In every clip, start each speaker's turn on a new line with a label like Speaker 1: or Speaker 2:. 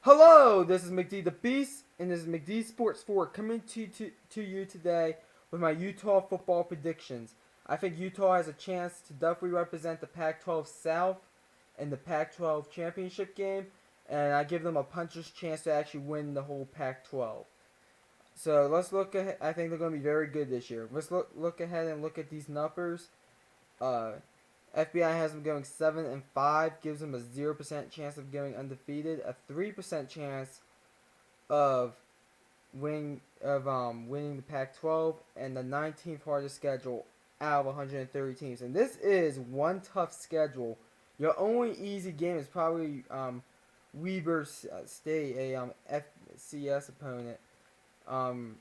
Speaker 1: Hello, this is McD the Beast, and this is McD Sports 4 coming to you today with my Utah football predictions. I think Utah has a chance to definitely represent the Pac-12 South in the Pac-12 championship game, and I give them a puncher's chance to actually win the whole Pac-12. So let's look ahead. I think they're going to be very good this year. Let's look ahead and look at these numbers. Uh, FBI has them going 7-5, gives them a 0% chance of going undefeated, a 3% chance of winning the Pac-12, and the 19th hardest schedule out of 130 teams. And this is one tough schedule. Your only easy game is probably Weber State, a FCS opponent. Um,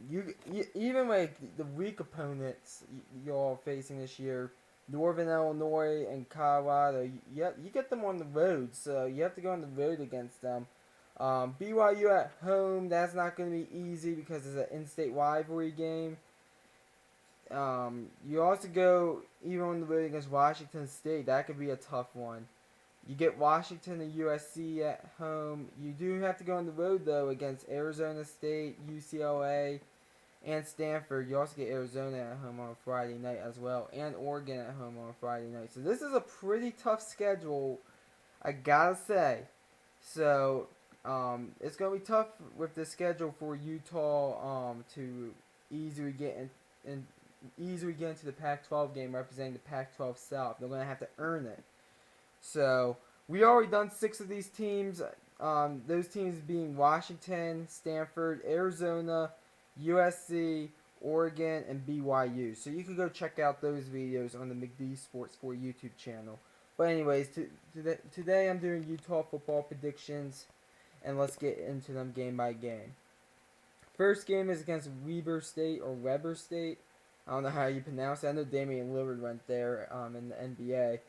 Speaker 1: you even like the weak opponents you're facing this year, Northern Illinois and Colorado. You get them on the road, so you have to go on the road against them. BYU at home, that's not going to be easy because it's an in-state rivalry game. You also go even on the road against Washington State. That could be a tough one. You get Washington and USC at home. You do have to go on the road though against Arizona State, UCLA, and Stanford. You also get Arizona at home on Friday night as well, and Oregon at home on Friday night. So this is a pretty tough schedule, I gotta say. So it's gonna be tough with the schedule for Utah to easily easily get into the Pac-12 game representing the Pac-12 South. They're gonna have to earn it. So we already done 6 of these teams. Those teams being Washington, Stanford, Arizona, USC, Oregon, and BYU. So you can go check out those videos on the McD Sports 4 YouTube channel. But anyways, today I'm doing Utah football predictions, and let's get into them game by game. First game is against Weber State or Weber State. I don't know how you pronounce it. I know Damian Lillard went there in the NBA.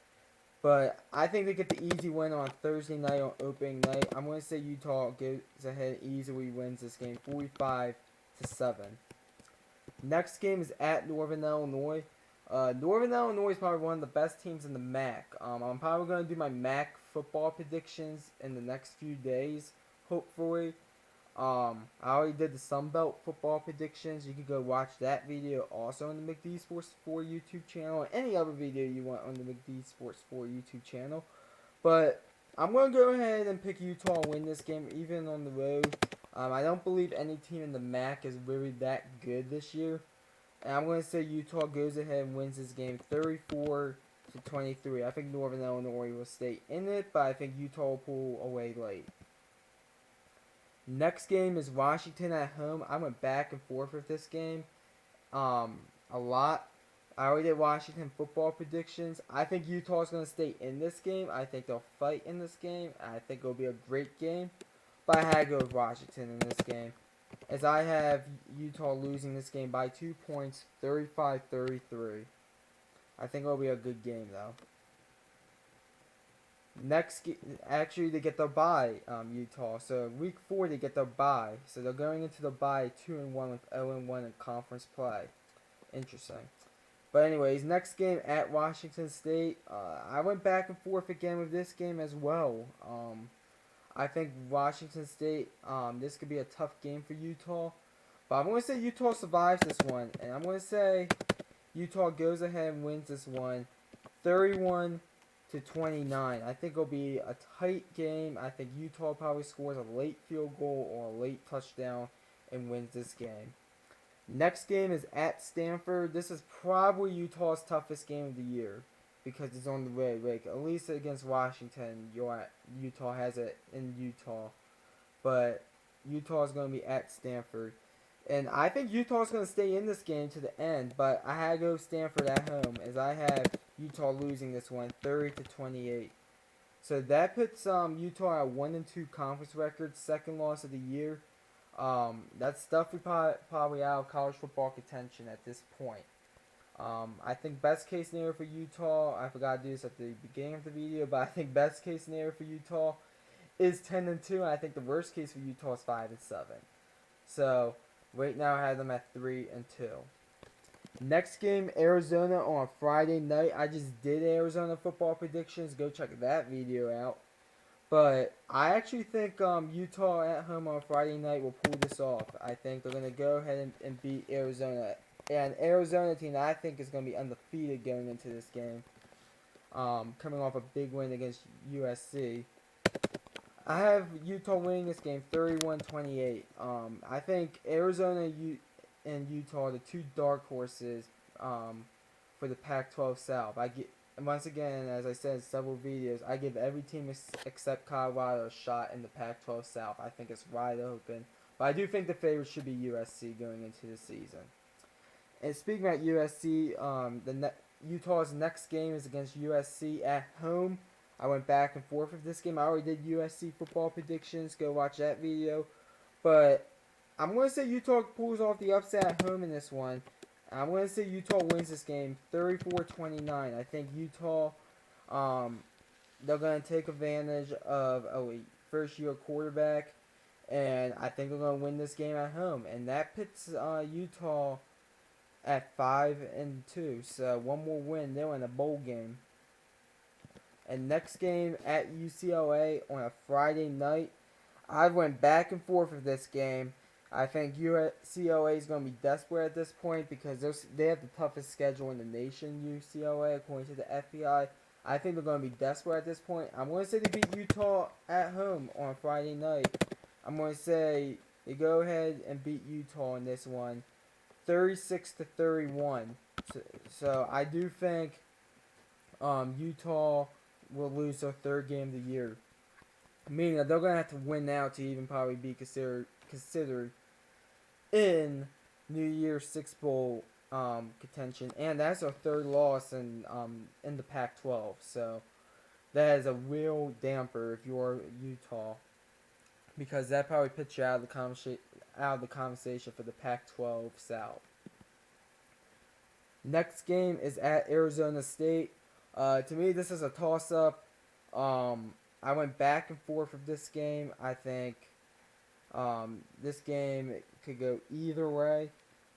Speaker 1: But I think they get the easy win on Thursday night on opening night. I'm going to say Utah goes ahead and easily wins this game 45-7. Next game is at Northern Illinois. Northern Illinois is probably one of the best teams in the MAC. I'm probably going to do my MAC football predictions in the next few days, hopefully. I already did the Sun Belt football predictions. You can go watch that video also on the McD Sports 4 YouTube channel, or any other video you want on the McD Sports 4 YouTube channel. But I'm going to go ahead and pick Utah to win this game, even on the road. I don't believe any team in the MAC is really that good this year. And I'm going to say Utah goes ahead and wins this game 34-23. I think Northern Illinois will stay in it, but I think Utah will pull away late. Next game is Washington at home. I went back and forth with this game a lot. I already did Washington football predictions. I think Utah is going to stay in this game. I think they'll fight in this game. I think it'll be a great game. But I had to go with Washington in this game, as I have Utah losing this game by 2 points, 35-33. I think it'll be a good game, though. Actually, they get their bye, Utah. So week 4 they get their bye. So they're going into the bye 2-1 with 0-1 in conference play. Interesting. But anyways, next game at Washington State. I went back and forth again with this game as well. I think Washington State. This could be a tough game for Utah. But I'm going to say Utah survives this one, and I'm going to say Utah goes ahead and wins this one, 31-29. I think it'll be a tight game. I think Utah probably scores a late field goal or a late touchdown and wins this game. Next game is at Stanford. This is probably Utah's toughest game of the year because it's on the road. Like, at least against Washington, Utah has it in Utah. But Utah is going to be at Stanford. And I think Utah is going to stay in this game to the end, but I had to go Stanford at home, as I have Utah losing this one 30-28. So that puts Utah at 1-2 conference record, second loss of the year. That's stuff we probably out of college football contention at this point. I think best case scenario for Utah, I forgot to do this at the beginning of the video, but I think best case scenario for Utah is 10-2, and I think the worst case for Utah is 5-7. So right now I have them at 3-2. Next game, Arizona on Friday night. I just did Arizona football predictions. Go check that video out. But I actually think Utah at home on Friday night will pull this off. I think they're going to go ahead and beat Arizona. And Arizona team that I think is going to be undefeated going into this game. Coming off a big win against USC. I have Utah winning this game 31-28. I think Arizona and Utah are the two dark horses for the Pac-12 South. Once again, as I said in several videos, I give every team except Colorado a shot in the Pac-12 South. I think it's wide open. But I do think the favorite should be USC going into the season. And speaking about USC, Utah's next game is against USC at home. I went back and forth with this game. I already did USC football predictions. Go watch that video. But I'm going to say Utah pulls off the upset at home in this one. I'm going to say Utah wins this game 34-29. I think Utah, they're going to take advantage of a first-year quarterback. And I think they're going to win this game at home. And that puts Utah at 5-2. So one more win, they're in a bowl game. And next game at UCLA on a Friday night. I went back and forth with this game. I think UCLA is going to be desperate at this point because they have the toughest schedule in the nation, UCLA, according to the FBI. I think they're going to be desperate at this point. I'm going to say they beat Utah at home on Friday night. I'm going to say they go ahead and beat Utah in this one 36-31. So I do think Utah will lose their third game of the year. Meaning that they're going to have to win now to even probably be considered in New Year's Six Bowl contention. And that's their third loss in the Pac-12. So that is a real damper if you're Utah. Because that probably puts you out of the conversation for the Pac-12 South. Next game is at Arizona State. To me, this is a toss-up. I went back and forth with this game. I think this game could go either way.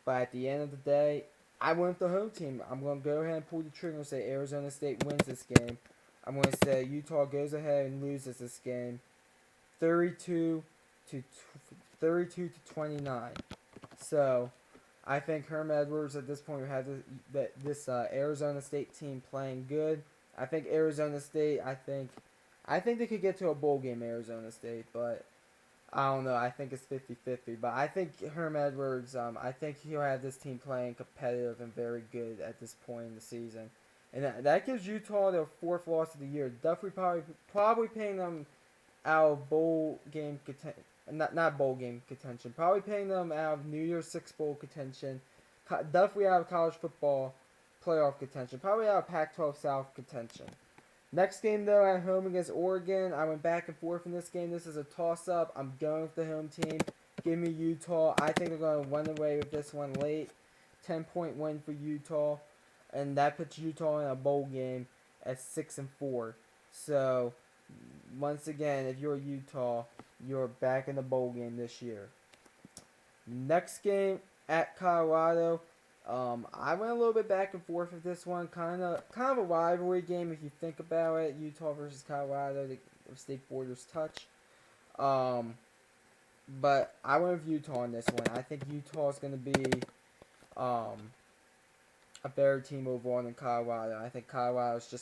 Speaker 1: But at the end of the day, I went with the home team. I'm going to go ahead and pull the trigger and say Arizona State wins this game. I'm going to say Utah goes ahead and loses this game 32 to 29. So I think Herm Edwards at this point has this Arizona State team playing good. I think Arizona State, I think they could get to a bowl game, Arizona State, but I don't know. I think it's 50-50. But I think Herm Edwards, I think he'll have this team playing competitive and very good at this point in the season. And that gives Utah their fourth loss of the year. Definitely probably paying them out of bowl game contention. Not bowl game contention. Probably paying them out of New Year's Six Bowl contention. Definitely out of college football playoff contention. Probably out of Pac-12 South contention. Next game, though, at home against Oregon. I went back and forth in this game. This is a toss-up. I'm going with the home team. Give me Utah. I think they're going to run away with this one late. 10-point win for Utah. And that puts Utah in a bowl game at 6-4. So, once again, if you're Utah, you're back in the bowl game this year. Next game at Colorado. I went a little bit back and forth with this one. Kind of a rivalry game if you think about it. Utah versus Colorado. The state borders touch. But I went with Utah on this one. I think Utah is going to be a better team overall than Colorado. I think Colorado's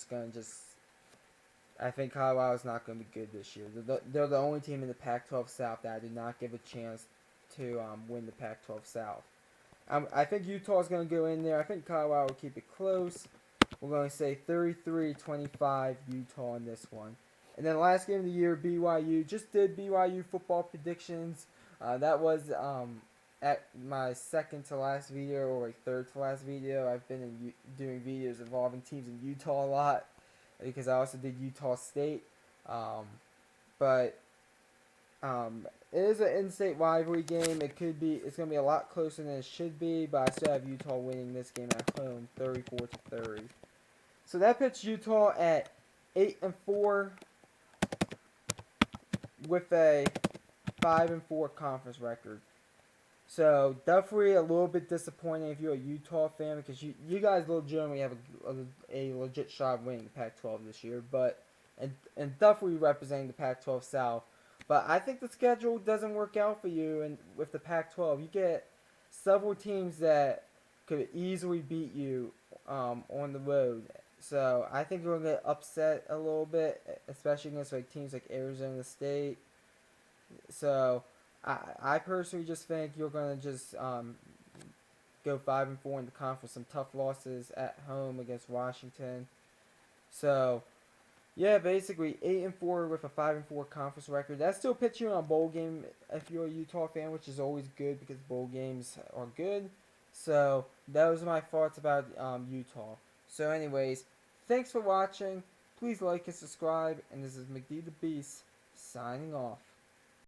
Speaker 1: I think Colorado's not going to be good this year. They're the only team in the Pac-12 South that I did not give a chance to win the Pac-12 South. I think Utah's going to go in there. I think Colorado will keep it close. We're going to say 33-25 Utah in this one. And then last game of the year, BYU. Just did BYU football predictions. That was at my second to last video or third to last video. I've been doing videos involving teams in Utah a lot because I also did Utah State. But it is an in-state rivalry game. It's going to be a lot closer than it should be, but I still have Utah winning this game at home, 34-30. So that puts Utah at 8-4 with a 5-4 conference record. So definitely a little bit disappointing if you're a Utah fan because you guys legitimately have a legit shot of winning the Pac-12 this year, but and definitely representing the Pac-12 South. But I think the schedule doesn't work out for you, and with the Pac-12, you get several teams that could easily beat you on the road. So I think you're gonna get upset a little bit, especially against like teams like Arizona State. So I personally just think you're gonna just go 5-4 in the conference. Some tough losses at home against Washington. So yeah, basically 8-4 with a 5-4 conference record. That still puts you in a bowl game if you're a Utah fan, which is always good because bowl games are good. So those are my thoughts about Utah. So, anyways, thanks for watching. Please like and subscribe. And this is McD the Beast signing off.